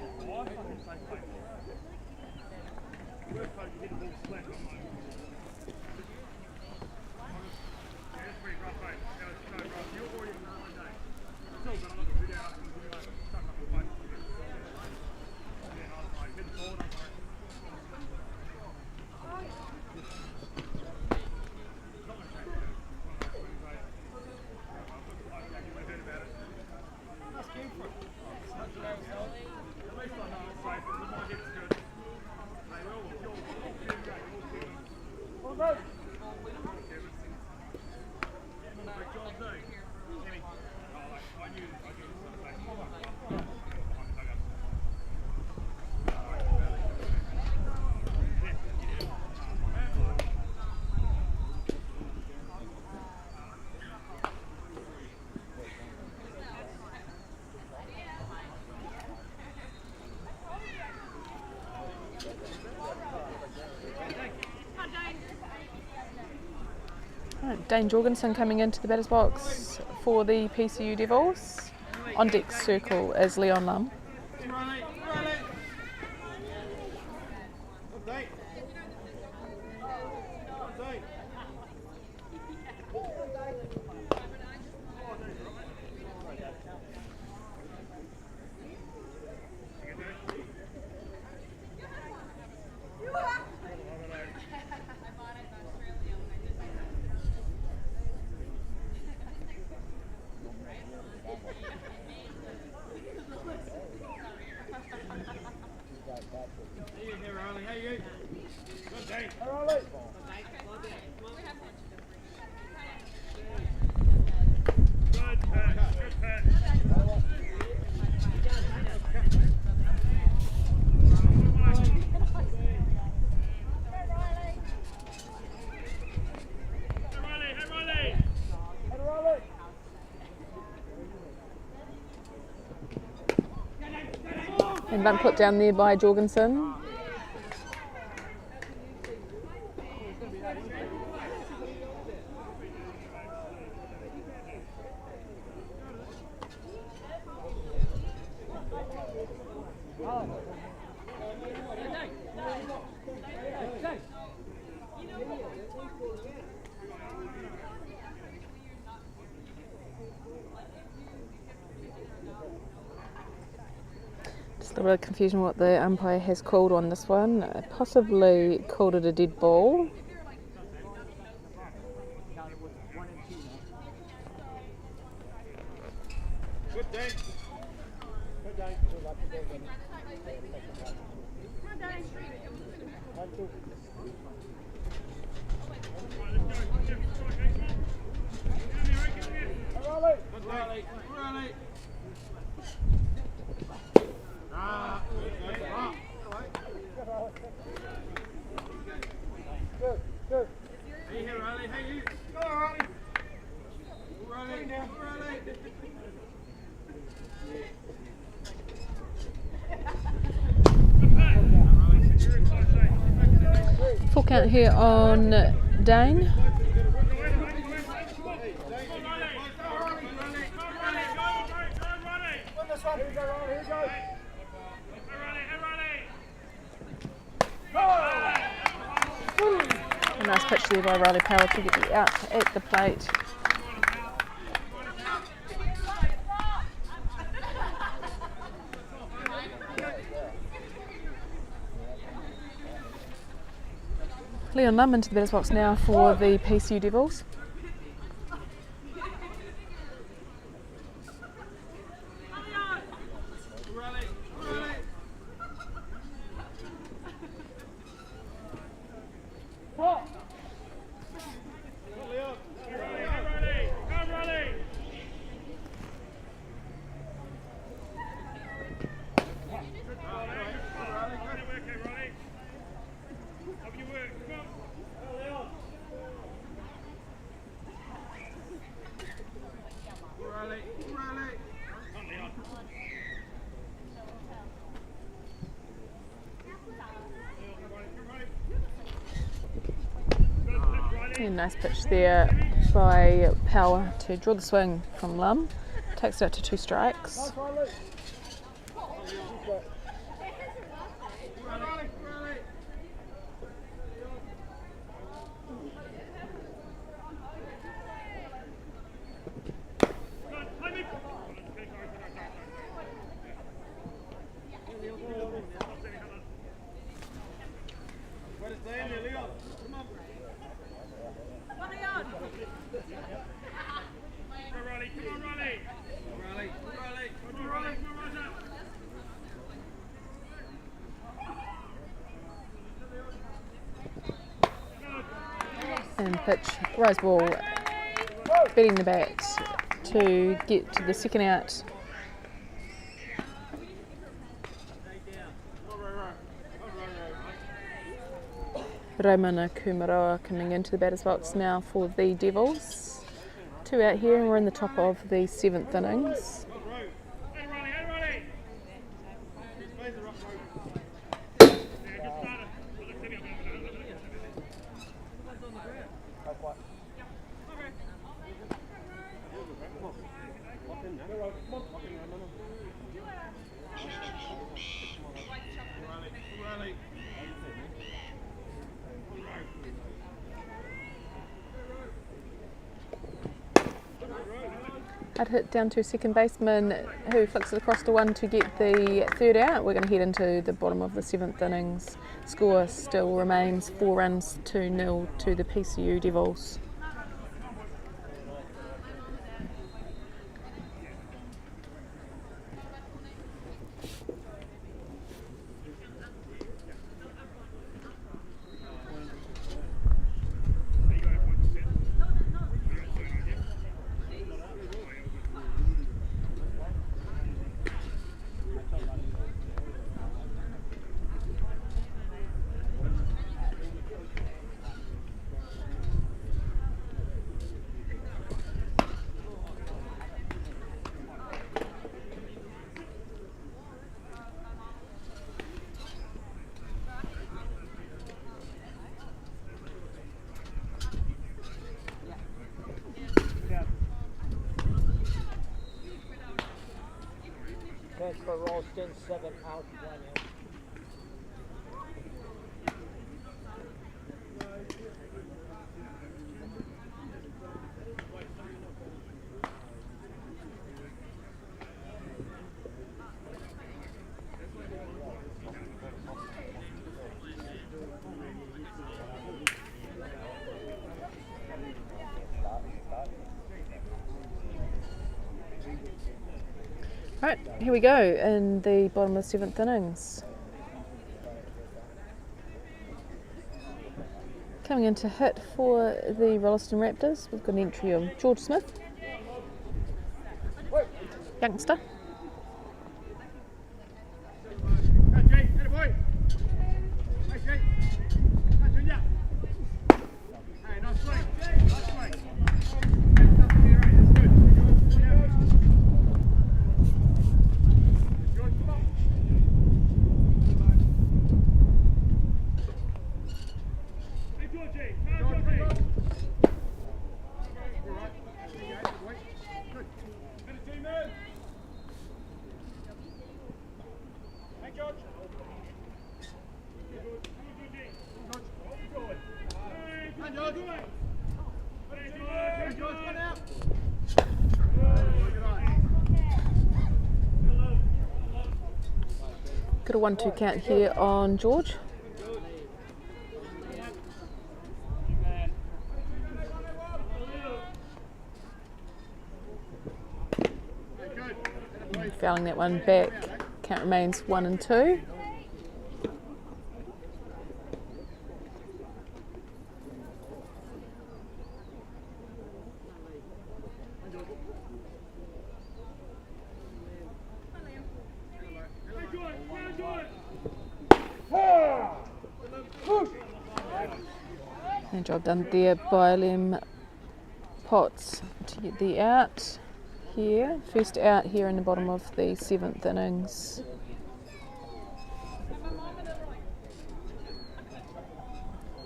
Dane Jorgensen coming into the batter's box for the PCU Devils. On deck circle is Leon Lum. And bunt put down there by Jorgensen. Just a bit of confusion what the umpire has called on this one. Possibly called it a dead ball. Full count here on Dane. A nice pitch there by Riley Power to get the out at the plate. Leon Lum into the batter's box now for the PCU Devils. Yeah, nice pitch there by Power to draw the swing from Lum. Takes it out to 2 strikes. And pitch, rise ball, beating the bat to get to the second out. Raimana Kumaroa coming into the batter's box now for the Devils. 2 out here and we're in the top of the 7th innings. I'd hit down to second baseman who flicks it across to 1 to get the 3rd out. We're going to head into the bottom of the 7th innings. Score still remains 4 runs to 0 to the PCU Devils. For Rolleston, 7 out, 1 in. Right, here we go in the bottom of the 7th innings. Coming in to hit for the Rolleston Raptors, we've got an entry of George Smith, youngster. Got a 1-2 count here on George. Fouling that one back. Count remains 1 and 2. And job done there by Liam Potts to get the out here. First out here in the bottom of the 7th innings.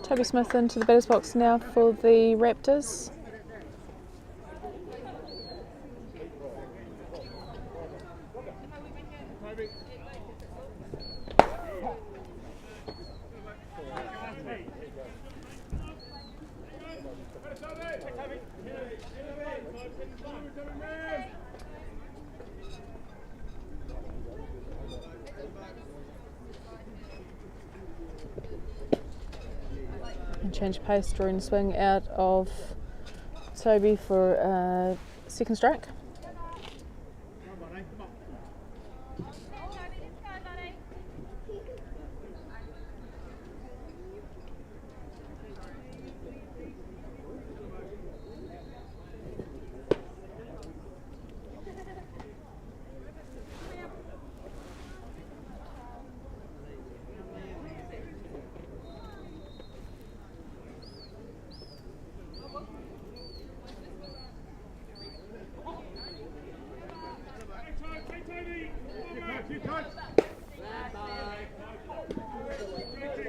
Toby Smith into the batter's box now for the Raptors. And change pace, drawing the swing out of Toby for a second strike.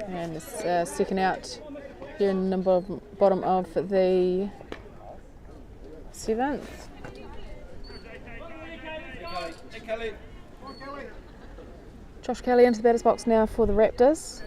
And it's second out here in the bottom of the 7th. Josh Kelly into the batter's box now for the Raptors.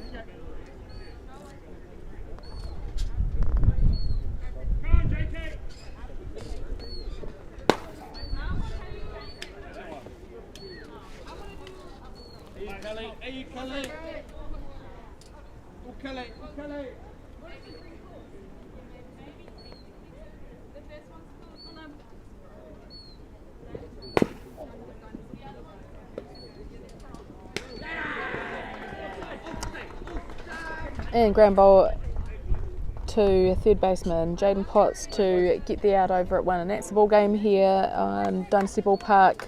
And ground ball to third baseman Jaden Potts to get the out over at 1, and that's the ball game here on Dynasty Ballpark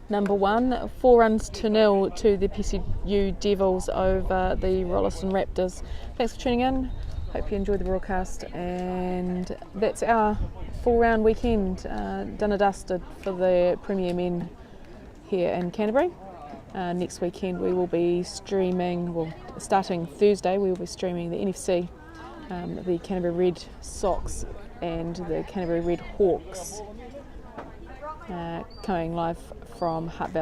number 1. 4 runs to 0 to the PCU Devils over the Rolleston Raptors. Thanks for tuning in. Hope you enjoyed the broadcast, and that's our full round weekend done and dusted for the Premier Men here in Canterbury. Next weekend we will be streaming, well, starting Thursday, we will be streaming the NFC, the Canterbury Red Sox and the Canterbury Red Hawks, coming live from Hart Valley.